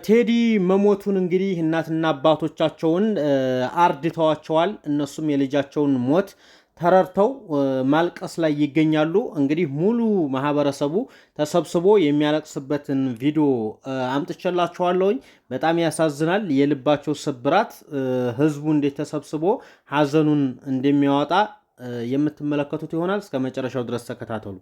ቴዲ መሞቱን እንግዲህ እናትና አባቶቻቸውን አርድተዋቸዋል። እነሱም የልጃቸውን ሞት ተረድተው ማልቀስ ላይ ይገኛሉ። እንግዲህ ሙሉ ማህበረሰቡ ተሰብስቦ የሚያለቅስበትን ቪዲዮ አምጥቼላችኋለሁኝ። በጣም ያሳዝናል። የልባቸው ስብራት ህዝቡ እንዴት ተሰብስቦ ሀዘኑን እንደሚያወጣ የምትመለከቱት ይሆናል። እስከ መጨረሻው ድረስ ተከታተሉ።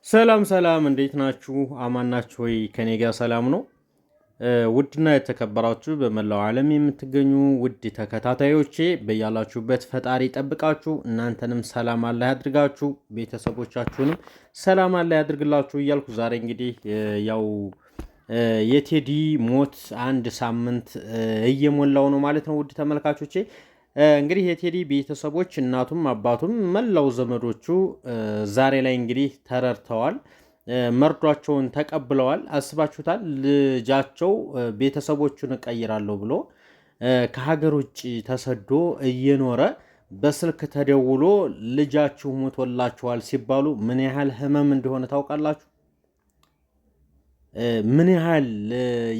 ሰላም ሰላም፣ እንዴት ናችሁ? አማን ናችሁ ወይ? ከኔ ጋር ሰላም ነው። ውድና የተከበራችሁ በመላው ዓለም የምትገኙ ውድ ተከታታዮቼ በያላችሁበት ፈጣሪ ጠብቃችሁ፣ እናንተንም ሰላም አላህ ያድርጋችሁ፣ ቤተሰቦቻችሁንም ሰላም አላህ ያድርግላችሁ እያልኩ ዛሬ እንግዲህ ያው የቴዲ ሞት አንድ ሳምንት እየሞላው ነው ማለት ነው። ውድ ተመልካቾቼ እንግዲህ የቴዲ ቤተሰቦች እናቱም አባቱም መላው ዘመዶቹ ዛሬ ላይ እንግዲህ ተረድተዋል፣ መርዷቸውን ተቀብለዋል። አስባችሁታል? ልጃቸው ቤተሰቦቹን እቀይራለሁ ብሎ ከሀገር ውጭ ተሰዶ እየኖረ በስልክ ተደውሎ ልጃችሁ ሞቶላችኋል ሲባሉ ምን ያህል ህመም እንደሆነ ታውቃላችሁ? ምን ያህል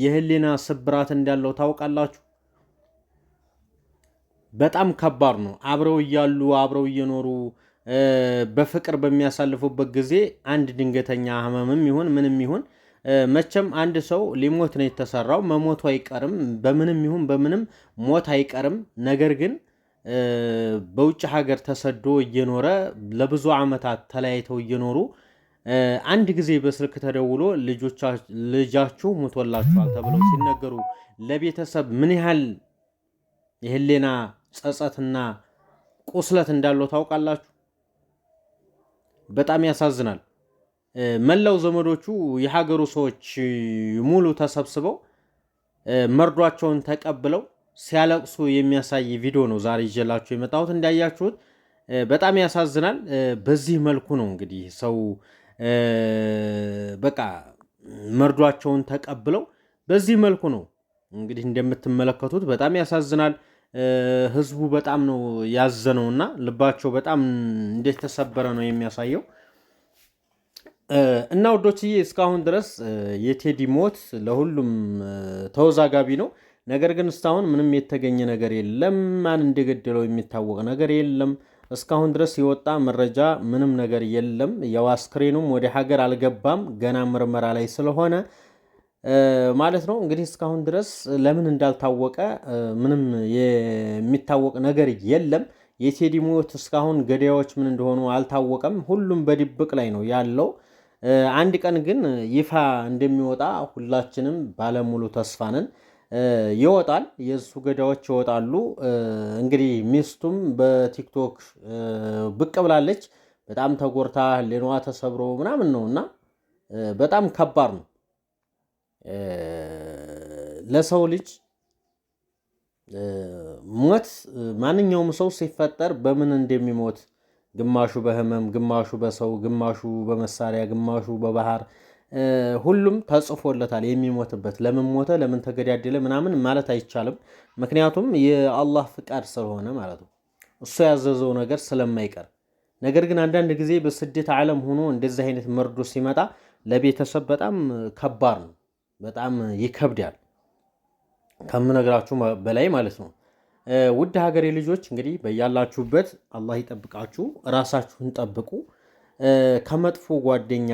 የህሊና ስብራት እንዳለው ታውቃላችሁ? በጣም ከባድ ነው። አብረው እያሉ አብረው እየኖሩ በፍቅር በሚያሳልፉበት ጊዜ አንድ ድንገተኛ ህመምም ይሁን ምንም ይሁን መቼም አንድ ሰው ሊሞት ነው የተሰራው፣ መሞቱ አይቀርም። በምንም ይሁን በምንም ሞት አይቀርም። ነገር ግን በውጭ ሀገር ተሰዶ እየኖረ ለብዙ ዓመታት ተለያይተው እየኖሩ አንድ ጊዜ በስልክ ተደውሎ ልጃችሁ ሞቶላችኋል ተብለው ሲነገሩ ለቤተሰብ ምን ያህል የህሊና ጸጸትና ቁስለት እንዳለው ታውቃላችሁ? በጣም ያሳዝናል። መላው ዘመዶቹ የሀገሩ ሰዎች ሙሉ ተሰብስበው መርዷቸውን ተቀብለው ሲያለቅሱ የሚያሳይ ቪዲዮ ነው ዛሬ ይዤላችሁ የመጣሁት። እንዳያችሁት በጣም ያሳዝናል። በዚህ መልኩ ነው እንግዲህ ሰው በቃ መርዷቸውን ተቀብለው በዚህ መልኩ ነው እንግዲህ እንደምትመለከቱት በጣም ያሳዝናል። ህዝቡ በጣም ነው ያዘነውና ልባቸው በጣም እንደተሰበረ ነው የሚያሳየው። እና ወዶችዬ እስካሁን ድረስ የቴዲ ሞት ለሁሉም ተወዛጋቢ ነው። ነገር ግን እስካሁን ምንም የተገኘ ነገር የለም። ማን እንደገደለው የሚታወቅ ነገር የለም። እስካሁን ድረስ የወጣ መረጃ ምንም ነገር የለም። ያው አስክሬኑም ወደ ሀገር አልገባም ገና ምርመራ ላይ ስለሆነ ማለት ነው። እንግዲህ እስካሁን ድረስ ለምን እንዳልታወቀ ምንም የሚታወቅ ነገር የለም። የቴዲ ሞት እስካሁን ገዳዮች ምን እንደሆኑ አልታወቀም። ሁሉም በድብቅ ላይ ነው ያለው። አንድ ቀን ግን ይፋ እንደሚወጣ ሁላችንም ባለሙሉ ተስፋ ነን። ይወጣል፣ የእሱ ገዳዮች ይወጣሉ። እንግዲህ ሚስቱም በቲክቶክ ብቅ ብላለች። በጣም ተጎርታ ሌኗ ተሰብሮ ምናምን ነው እና በጣም ከባድ ነው ለሰው ልጅ ሞት። ማንኛውም ሰው ሲፈጠር በምን እንደሚሞት ግማሹ በህመም፣ ግማሹ በሰው፣ ግማሹ በመሳሪያ፣ ግማሹ በባህር ሁሉም ተጽፎለታል የሚሞትበት። ለምን ሞተ፣ ለምን ተገዳደለ ምናምን ማለት አይቻልም። ምክንያቱም የአላህ ፍቃድ ስለሆነ ማለት ነው፣ እሱ ያዘዘው ነገር ስለማይቀር። ነገር ግን አንዳንድ ጊዜ በስደት ዓለም ሆኖ እንደዚህ አይነት መርዶ ሲመጣ ለቤተሰብ በጣም ከባድ ነው፣ በጣም ይከብዳል ከምነግራችሁ በላይ ማለት ነው። ውድ ሀገሬ ልጆች እንግዲህ በያላችሁበት አላህ ይጠብቃችሁ፣ ራሳችሁን ጠብቁ፣ ከመጥፎ ጓደኛ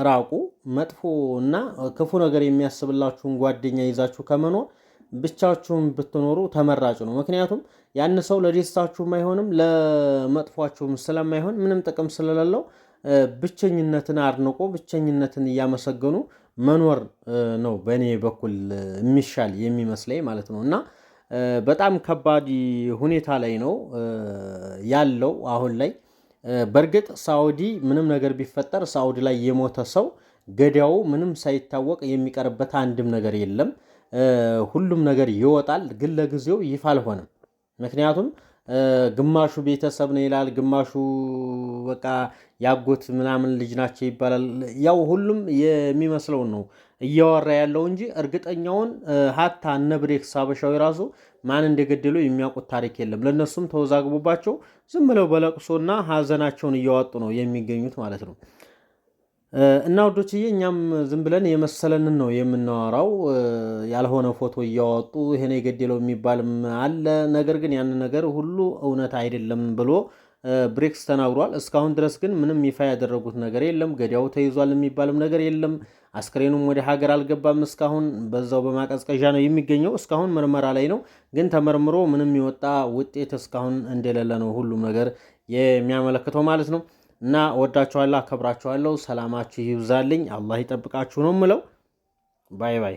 ራቁ። መጥፎ እና ክፉ ነገር የሚያስብላችሁን ጓደኛ ይዛችሁ ከመኖር ብቻችሁን ብትኖሩ ተመራጭ ነው። ምክንያቱም ያን ሰው ለደስታችሁም አይሆንም ለመጥፏችሁም ስለማይሆን ምንም ጥቅም ስለሌለው ብቸኝነትን አድንቆ ብቸኝነትን እያመሰገኑ መኖር ነው በእኔ በኩል የሚሻል የሚመስለኝ ማለት ነው። እና በጣም ከባድ ሁኔታ ላይ ነው ያለው አሁን ላይ። በእርግጥ ሳዑዲ ምንም ነገር ቢፈጠር ሳዑዲ ላይ የሞተ ሰው ገዳዩ ምንም ሳይታወቅ የሚቀርበት አንድም ነገር የለም። ሁሉም ነገር ይወጣል፣ ግን ለጊዜው ይፋ አልሆነም። ምክንያቱም ግማሹ ቤተሰብ ነው ይላል፣ ግማሹ በቃ ያጎት ምናምን ልጅ ናቸው ይባላል። ያው ሁሉም የሚመስለውን ነው እያወራ ያለው እንጂ እርግጠኛውን ሀታ እነ ብሬክስ ሀበሻዊ ራሱ ማን እንደገደለው የሚያውቁት ታሪክ የለም። ለእነሱም ተወዛግቦባቸው ዝም ብለው በለቅሶና ሀዘናቸውን እያወጡ ነው የሚገኙት ማለት ነው። እና ወዶችዬ እኛም ዝም ብለን የመሰለንን ነው የምናወራው። ያልሆነ ፎቶ እያወጡ ይሄን የገደለው የሚባልም አለ። ነገር ግን ያን ነገር ሁሉ እውነት አይደለም ብሎ ብሬክስ ተናግሯል። እስካሁን ድረስ ግን ምንም ይፋ ያደረጉት ነገር የለም። ገዳዩ ተይዟል የሚባልም ነገር የለም። አስክሬኑም ወደ ሀገር አልገባም። እስካሁን በዛው በማቀዝቀዣ ነው የሚገኘው። እስካሁን ምርመራ ላይ ነው። ግን ተመርምሮ ምንም የወጣ ውጤት እስካሁን እንደሌለ ነው ሁሉም ነገር የሚያመለክተው ማለት ነው። እና ወዳችኋለሁ፣ አከብራችኋለሁ። ሰላማችሁ ይብዛልኝ፣ አላህ ይጠብቃችሁ ነው የምለው። ባይ ባይ።